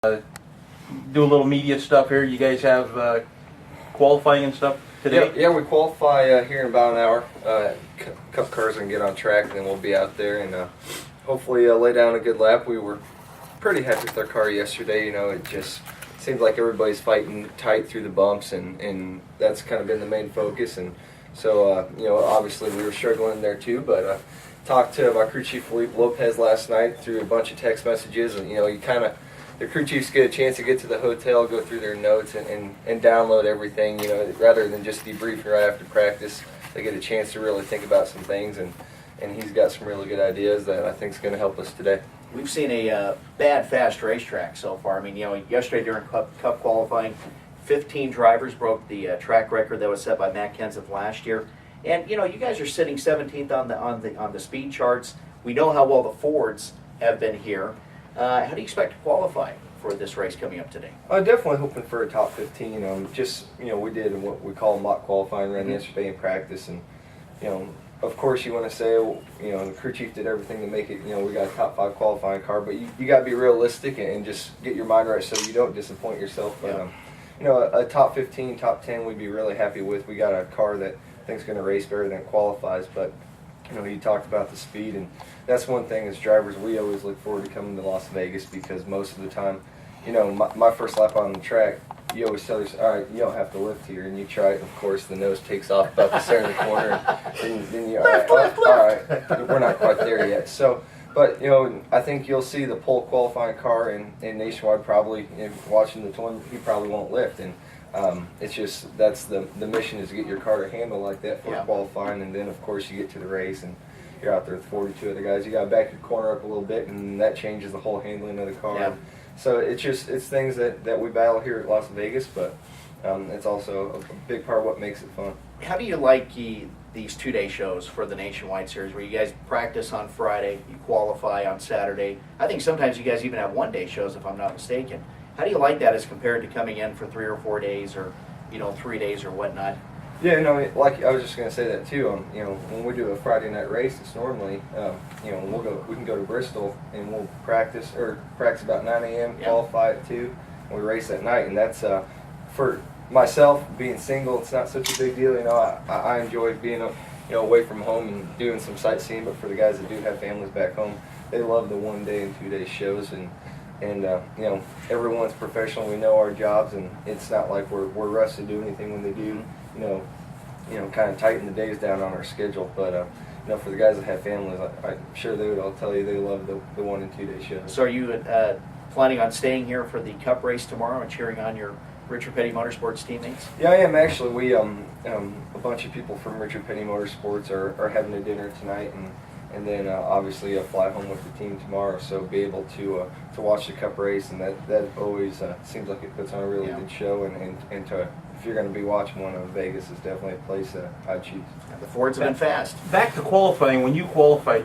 do a little media stuff here. You guys have qualifying and stuff today? Yeah, we qualify here in about an hour. Couple cars can get on track, and then we'll be out there and hopefully lay down a good lap. We were pretty happy with our car yesterday. You know, it just seems like everybody's fighting tight through the bumps, and that's kind of been the main focus. And so, you know, obviously we were struggling there too, but talked to my crew chief Felipe Lopez last night through a bunch of text messages, and you know, the crew chiefs get a chance to get to the hotel, go through their notes, and download everything, you know, rather than just debriefing right after practice. They get a chance to really think about some things, and he's got some really good ideas that I think is going to help us today. We've seen a bad, fast racetrack so far. I mean, you know, yesterday during Cup qualifying, 15 drivers broke the track record that was set by Matt Kenseth last year. And you know, you guys are sitting 17th on the speed charts. We know how well the Fords have been here. How do you expect to qualify for this race coming up today? I'm definitely hoping for a top 15. Just, you know, we did what we call mock qualifying run yesterday in practice, and you know, of course you want to say, you know, the crew chief did everything to make it, you know, we got a top 5 qualifying car, but you got to be realistic and just get your mind right so you don't disappoint yourself. But you know, a top 15, top 10 we'd be really happy with. We got a car that I think is going to race better than it qualifies, but you know, you talked about the speed, and that's one thing as drivers we always look forward to coming to Las Vegas, because most of the time, you know, my first lap on the track, you always tell yourself, all right, you don't have to lift here, and you try it, and of course the nose takes off about the center of the corner, and then you, all right, we're not quite there yet. So, but you know, I think you'll see the pole qualifying car in Nationwide probably, watching the twin, he probably won't lift, and it's just, that's the mission, is to get your car to handle like that for qualifying, and then of course you get to the race and you're out there with 42 other guys. You got to back your corner up a little bit, and that changes the whole handling of the car. Yeah. So it's things that we battle here at Las Vegas, but it's also a big part of what makes it fun. How do you like these two-day shows for the Nationwide Series, where you guys practice on Friday, you qualify on Saturday? I think sometimes you guys even have one-day shows, if I'm not mistaken. How do you like that as compared to coming in for 3 or 4 days, or, you know, 3 days or whatnot? Yeah, no, like I was just going to say that too. You know, when we do a Friday night race, it's normally, you know, we can go to Bristol and we'll practice about 9 a.m., qualify at 2, and we race at night. And that's for myself, being single, it's not such a big deal. You know, I enjoy being away from home and doing some sightseeing. But for the guys that do have families back home, they love the 1-day and 2-day shows. And you know, everyone's professional. We know our jobs, and it's not like we're rushed to do anything when they do. You know, kind of tighten the days down on our schedule. But you know, for the guys that have families, I'm sure they would all tell you they love the 1- and 2-day shows. So are you planning on staying here for the Cup race tomorrow and cheering on your Richard Petty Motorsports teammates? Yeah, I am actually. We a bunch of people from Richard Petty Motorsports are having a dinner tonight, and then obviously fly home with the team tomorrow. So be able to watch the Cup race, and that always seems like it puts on a really good show, and to, if you're going to be watching one in Vegas, is definitely a place I'd choose. The Fords have been fast. Back to qualifying, when you qualified,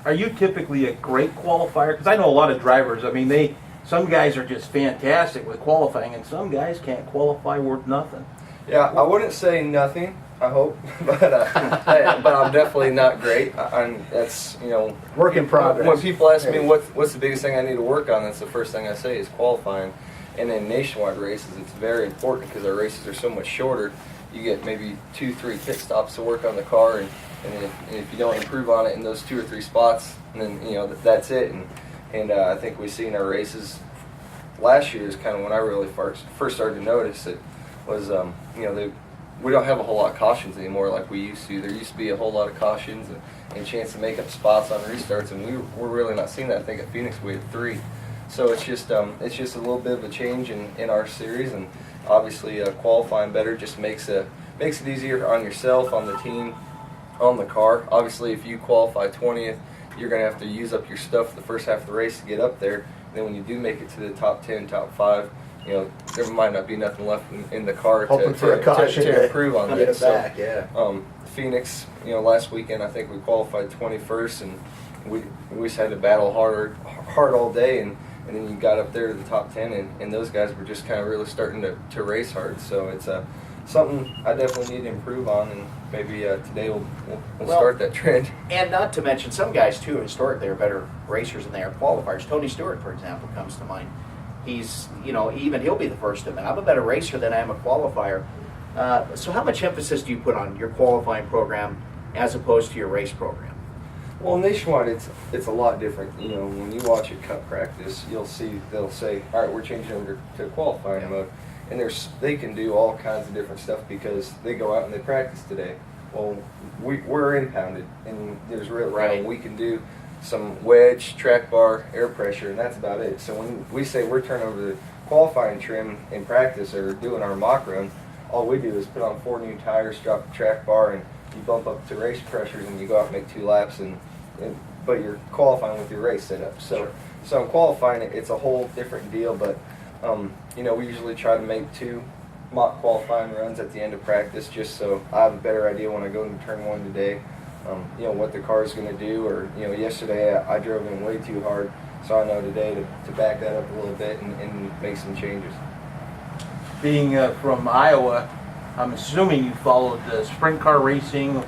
are you typically a great qualifier? Because I know a lot of drivers, I mean, some guys are just fantastic with qualifying, and some guys can't qualify worth nothing. Yeah, I wouldn't say nothing, I hope, but I'm definitely not great. That's, you know, work in progress. When people ask me what's the biggest thing I need to work on, that's the first thing I say is qualifying. And in Nationwide races, it's very important because our races are so much shorter. You get maybe 2-3 pit stops to work on the car, and if you don't improve on it in those 2 or 3 spots, then you know that's it. And I think we see in our races last year is kind of when I really first started to notice it was you know, we don't have a whole lot of cautions anymore like we used to. There used to be a whole lot of cautions and chance to make up spots on restarts, and we're really not seeing that. I think at Phoenix we had 3. So it's just a little bit of a change in our series, and obviously qualifying better just makes it easier on yourself, on the team, on the car. Obviously, if you qualify 20th, you're going to have to use up your stuff the first half of the race to get up there. And then when you do make it to the top 10, top 5, you know, there might not be nothing left in the car to improve on that. So, Phoenix, you know, last weekend I think we qualified 21st, and we just had to battle hard all day, and then you got up there to the top 10, and those guys were just kind of really starting to race hard. So it's something I definitely need to improve on, and maybe today we'll Well, start that trend. And not to mention, some guys too, historically, are better racers than they are qualifiers. Tony Stewart, for example, comes to mind. He's, even he'll be the first to admit, I'm a better racer than I am a qualifier. So how much emphasis do you put on your qualifying program as opposed to your race program? Well, nationwide, it's a lot different. When you watch a cup practice, you'll see they'll say, "All right, we're changing over to qualifying mode," and they can do all kinds of different stuff because they go out and they practice today. Well, we're impounded, and there's Right. we can do some wedge, track bar, air pressure, and that's about it. So when we say we're turning over the qualifying trim in practice or doing our mock run, all we do is put on 4 new tires, drop the track bar, and you bump up to race pressures, and you go out and make 2 laps, but you're qualifying with your race setup. So, Sure. so in qualifying, it's a whole different deal. But we usually try to make 2 mock qualifying runs at the end of practice, just so I have a better idea when I go into turn 1 today. What the car is going to do, or yesterday I drove in way too hard, so I know today to back that up a little bit and make some changes. Being from Iowa, I'm assuming you followed sprint car racing.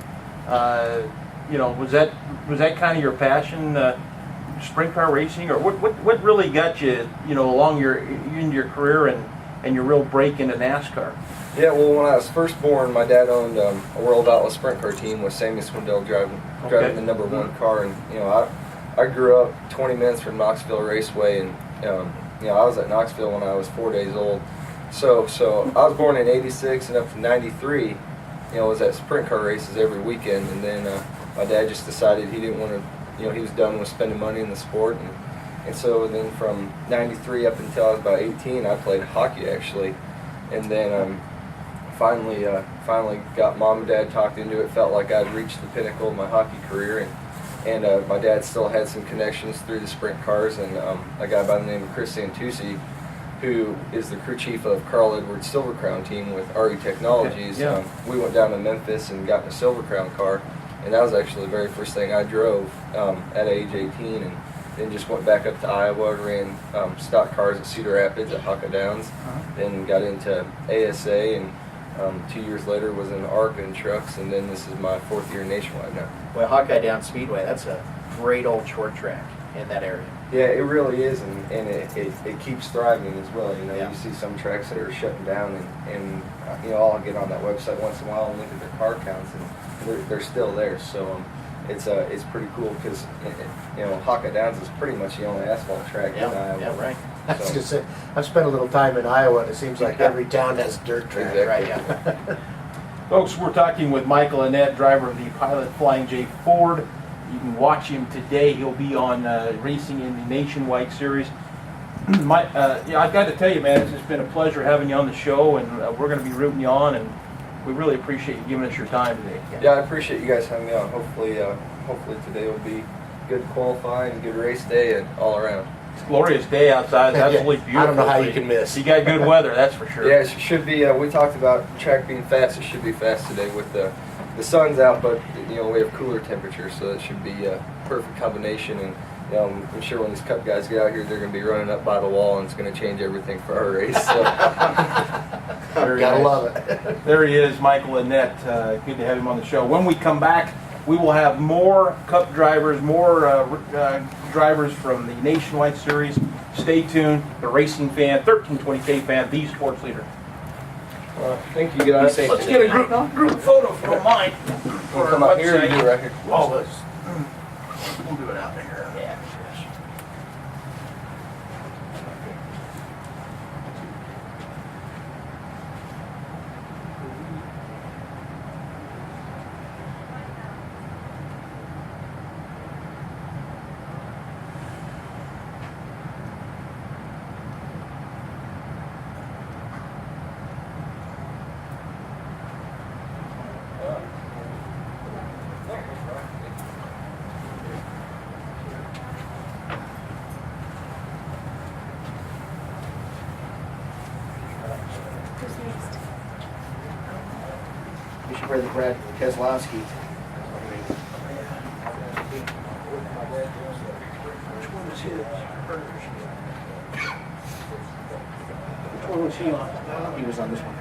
Was that kind of your passion, sprint car racing, or what really got you, along into your career and your real break into NASCAR? Yeah, well, when I was first born, my dad owned a World Outlaw sprint car team with Sammy Swindell driving the number 1 car, and I grew up 20 minutes from Knoxville Raceway, and I was at Knoxville when I was 4 days old. So I was born in '86, and up to '93, was at sprint car races every weekend, and then my dad just decided he didn't want to, he was done with spending money in the sport, and so then from '93 up until I was about 18, I played hockey actually, and then finally got mom and dad talked into it. Felt like I'd reached the pinnacle of my hockey career, and my dad still had some connections through the sprint cars, and a guy by the name of Chris Santucci, who is the crew chief of Carl Edwards Silver Crown team with RE Technologies. Yeah. We went down to Memphis and got in a Silver Crown car, and that was actually the very first thing I drove at age 18, and then just went back up to Iowa, ran stock cars at Cedar Rapids at Hocka Downs, then got into ASA, and 2 years later was in ARCA and trucks, and then this is my 4th year nationwide now. Well, Hawkeye Down Speedway, that's a great old short track in that area. Yeah, it really is, and it keeps thriving as well. Yeah. You see some tracks that are shutting down, and I'll get on that website once in a while and look at their car counts, and they're still there. So it's pretty cool because Hocka Downs is pretty much the only asphalt track in Iowa. Yeah, right. I was gonna say, I've spent a little time in Iowa, and it seems like every town has a dirt track. Exactly. Right, yeah. Folks, we're talking with Michael Annett, driver of the Pilot Flying J Ford. You can watch him today. He'll be on racing in the Nationwide Series. I've got to tell you, man, it's just been a pleasure having you on the show, and we're going to be rooting you on, and we really appreciate you giving us your time today. Yeah, I appreciate you guys having me on. Hopefully today will be good qualifying, good race day, and all around. It's a glorious day outside. It's absolutely beautiful. I don't know how you can miss. You got good weather, that's for sure. Yeah, it should be. We talked about track being fast. It should be fast today with the sun's out, but we have cooler temperatures, so it should be a perfect combination. And I'm sure when these Cup guys get out here, they're going to be running up by the wall, and it's going to change everything for our race. So. Gotta love it. There he is, Michael Annett. Good to have him on the show. When we come back, we will have more Cup drivers, more drivers from the Nationwide Series. Stay tuned. The Racing Fan, 1320K Fan, the sports leader. Thank you guys. Let's get a group photo if you don't mind. We'll come out here and do it right here. Oh, we'll do it out there. Yeah. We should wear the Brad Keselowski. Which one was his? Which one was he on? He was on this one.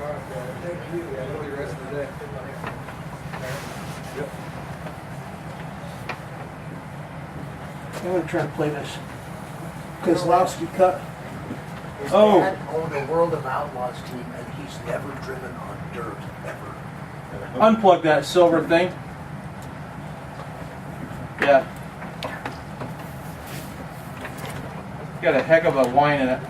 Enjoy the rest of the day. Yep. I'm gonna try to play this Kozlowski cut. His Oh. dad owned a World of Outlaws team, and he's never driven on dirt ever. Unplug that silver thing. Yeah. Got a heck of a whine in it.